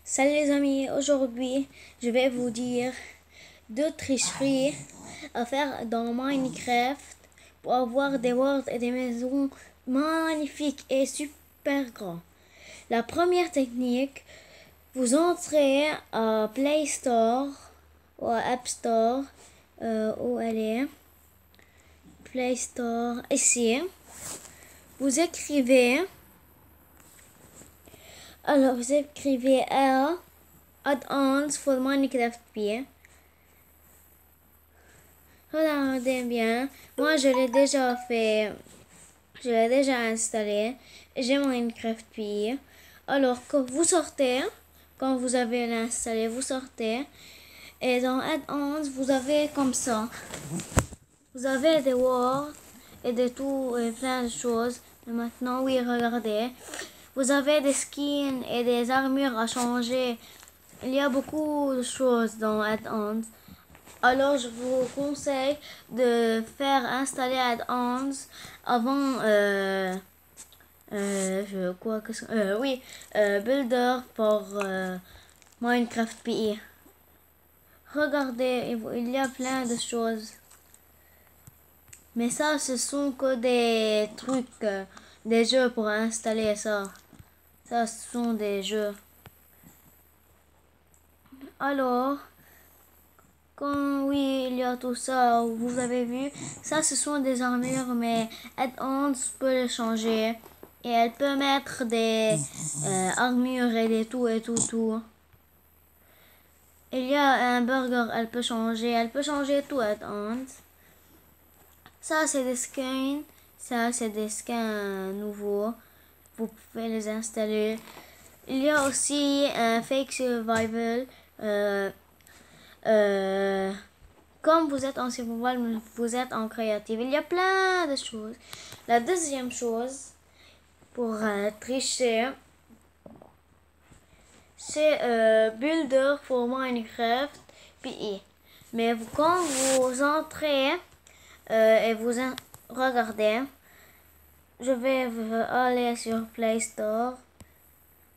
Salut les amis, aujourd'hui je vais vous dire deux tricheries à faire dans Minecraft pour avoir des worlds et des maisons magnifiques et super grands. La première technique, vous entrez à Play Store ou à App Store, où elle est, Play Store, ici, vous écrivez Add-ons for Minecraft P. Regardez bien, moi je l'ai déjà fait, je l'ai déjà installé, j'ai Minecraft P. Alors quand vous sortez, quand vous avez l'installé, vous sortez, et dans Add-ons, vous avez comme ça, vous avez des words et de tout, et plein de choses. Et maintenant, oui, regardez, vous avez des skins et des armures à changer. Il y a beaucoup de choses dans Add-ons. Alors, je vous conseille de faire installer Add-ons avant, Builder pour Minecraft PE. Regardez, il y a plein de choses. Mais ça, ce sont que des trucs, des jeux pour installer ça. Ça, ce sont des jeux. Alors, quand oui, il y a tout ça, vous avez vu, ça ce sont des armures, mais Add-ons peut les changer. Et elle peut mettre des armures et des tout et tout. Il y a un burger, elle peut changer tout Add-ons. Ça c'est des skins, ça c'est des skins nouveaux. Vous pouvez les installer. Il y a aussi un fake survival. Comme vous êtes en survival, vous êtes en créative. Il y a plein de choses. La deuxième chose pour tricher, c'est Builder pour Minecraft PE. Mais quand vous entrez et vous regardez, je vais aller sur Play Store.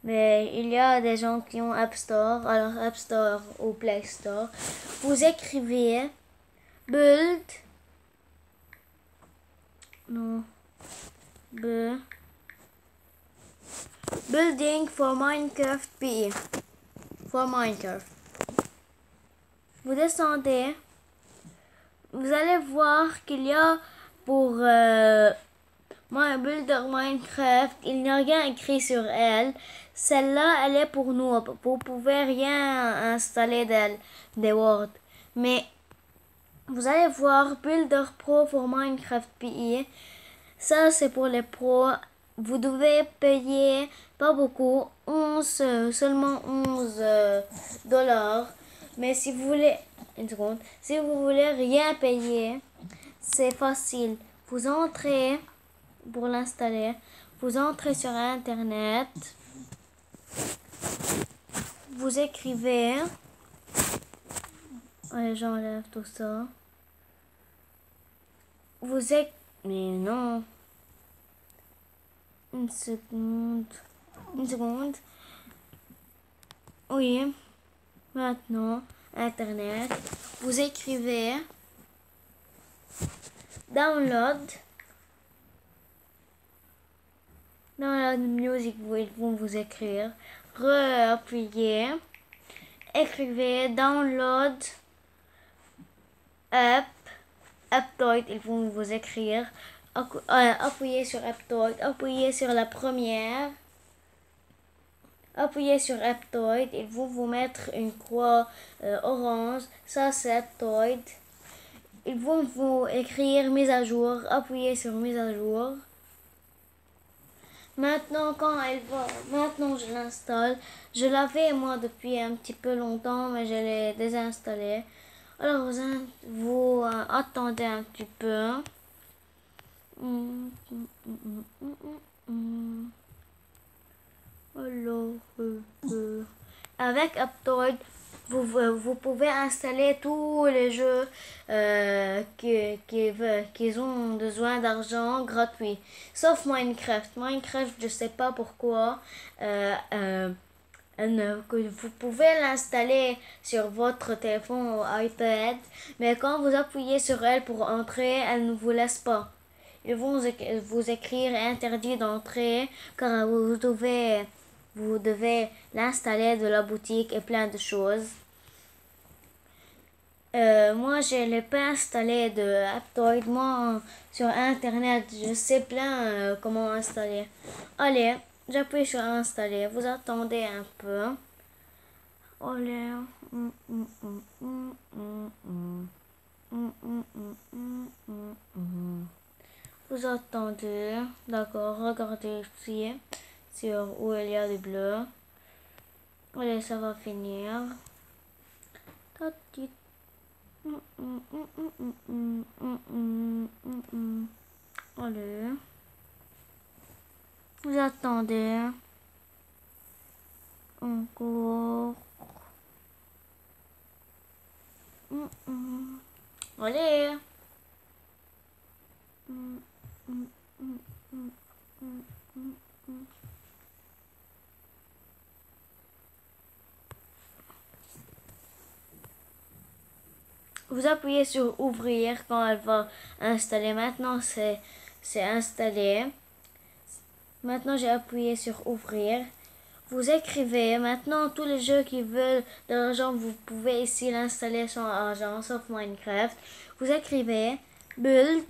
Mais il y a des gens qui ont App Store, alors App Store ou Play Store. Vous écrivez Build, non, Building for Minecraft PE, for Minecraft. Vous descendez, vous allez voir qu'il y a pour Builder Minecraft, il n'y a rien écrit sur elle. Celle-là, elle est pour nous. Vous pouvez rien installer d'elle, des Word. Mais vous allez voir Builder Pro pour Minecraft PE. Ça, c'est pour les pros. Vous devez payer pas beaucoup, seulement 11 dollars. Mais si vous voulez, une seconde, si vous voulez rien payer, c'est facile. Vous entrez pour l'installer. Vous entrez sur Internet. Vous écrivez. Allez, j'enlève tout ça. Mais non. Une seconde. Oui. Maintenant, Internet. Vous écrivez. Download music, ils vont vous écrire. Appuyez. Écrivez download Aptoide, ils vont vous écrire. Appuyez sur Aptoide, appuyez sur la première. Appuyez sur Aptoide, ils vont vous mettre une croix orange. Ça c'est Aptoide. Ils vont vous écrire mise à jour. Appuyez sur mise à jour. Maintenant, maintenant je l'installe. Je l'avais moi depuis un petit peu longtemps, mais je l'ai désinstallé. Alors vous attendez un petit peu. Alors, avec Aptoide, vous pouvez installer tous les jeux qui ont besoin d'argent gratuit. Sauf Minecraft. Minecraft, je sais pas pourquoi. que vous pouvez l'installer sur votre téléphone ou iPad, mais quand vous appuyez sur elle pour entrer, elle ne vous laisse pas. Ils vont vous écrire interdit d'entrer car vous devez l'installer de la boutique et plein de choses. Moi, je l'ai pas installé de Aptoide. Moi, sur Internet, je sais plein comment installer. Allez, j'appuie sur installer. Vous attendez un peu. Allez. Vous attendez. D'accord, regardez ici. Sur où il y a du bleu. Allez, ça va finir. Allez. Vous attendez. Encore. Allez. Vous appuyez sur ouvrir quand elle va installer. Maintenant, c'est installé. Maintenant, j'ai appuyé sur ouvrir. Vous écrivez. Maintenant, tous les jeux qui veulent de l'argent, vous pouvez ici l'installer sans argent, sauf Minecraft. Vous écrivez build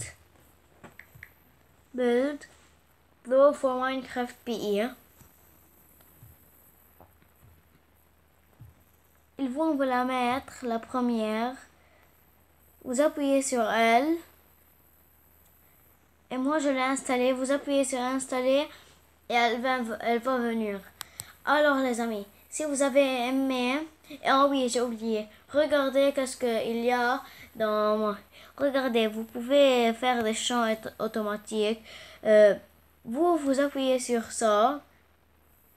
Go for Minecraft PE. Ils vont vous la mettre, la première. Vous appuyez sur elle. Et moi, je l'ai installée. Vous appuyez sur installer et elle va venir. Alors, les amis, si vous avez aimé... Oh oui, j'ai oublié. Regardez qu'est-ce qu'il y a dans... Regardez, vous pouvez faire des chants automatiques. Vous appuyez sur ça.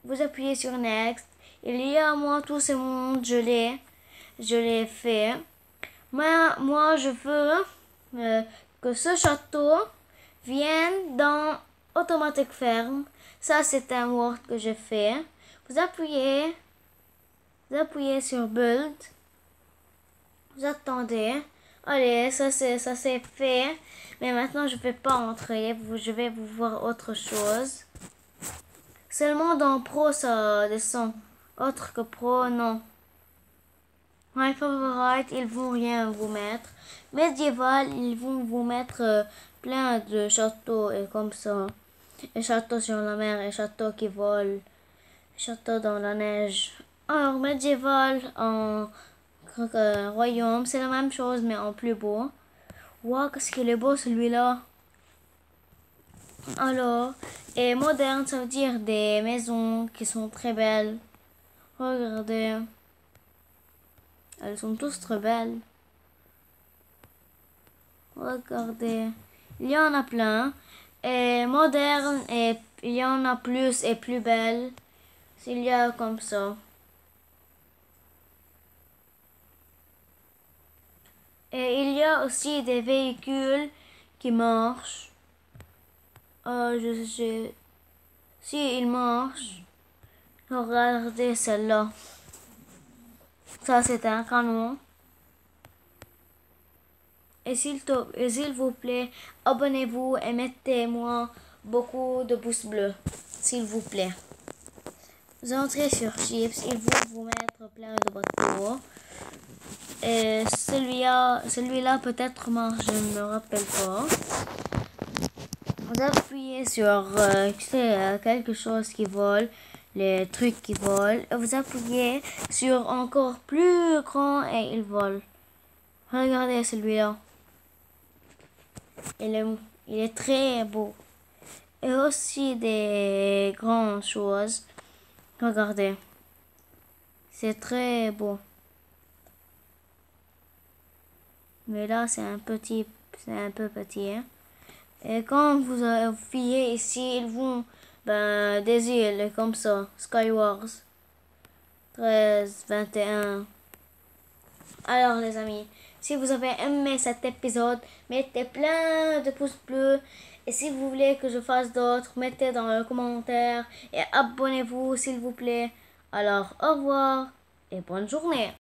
Vous appuyez sur Next. Il y a moi tout ce monde, je l'ai fait. Moi, je veux que ce château vienne dans Automatic Farm. Ça, c'est un Word que j'ai fait. Vous appuyez sur Build. Vous attendez. Allez, ça c'est fait. Mais maintenant, je ne vais pas entrer. Je vais vous voir autre chose. Seulement dans Pro, ça descend. Autre que Pro, non. My Favorite, ils vont rien vous mettre. Médiéval, ils vont vous mettre plein de châteaux et comme ça. Et châteaux sur la mer, et châteaux qui volent. Châteaux dans la neige. Alors, médiéval en royaume, c'est la même chose mais en plus beau. Wow, qu'est-ce qu'il est beau celui-là. Alors, et moderne, ça veut dire des maisons qui sont très belles. Regardez. Elles sont tous très belles. Regardez. Il y en a plein. Et moderne, et il y en a plus et plus belles. S'il y a comme ça. Et il y a aussi des véhicules qui marchent. Si ils marchent. Regardez celle-là. Ça, c'est un canon. Et s'il vous plaît, abonnez-vous et mettez-moi beaucoup de pouces bleus. S'il vous plaît. Vous entrez sur Chips, ils vont vous mettre plein de bateaux. Et celui-là peut-être marche, je ne me rappelle pas. Vous appuyez sur quelque chose qui vole, les trucs qui volent. Et vous appuyez sur encore plus grand et il vole. Regardez celui-là. Il est très beau. Et aussi des grandes choses. Regardez. C'est très beau. Mais là, c'est un peu petit. Hein. Et quand vous appuyez ici, ils vont des îles comme ça. Skywars. 13, 21. Alors les amis, si vous avez aimé cet épisode, mettez plein de pouces bleus. Et si vous voulez que je fasse d'autres, mettez dans le commentaire. Et abonnez-vous s'il vous plaît. Alors, au revoir et bonne journée.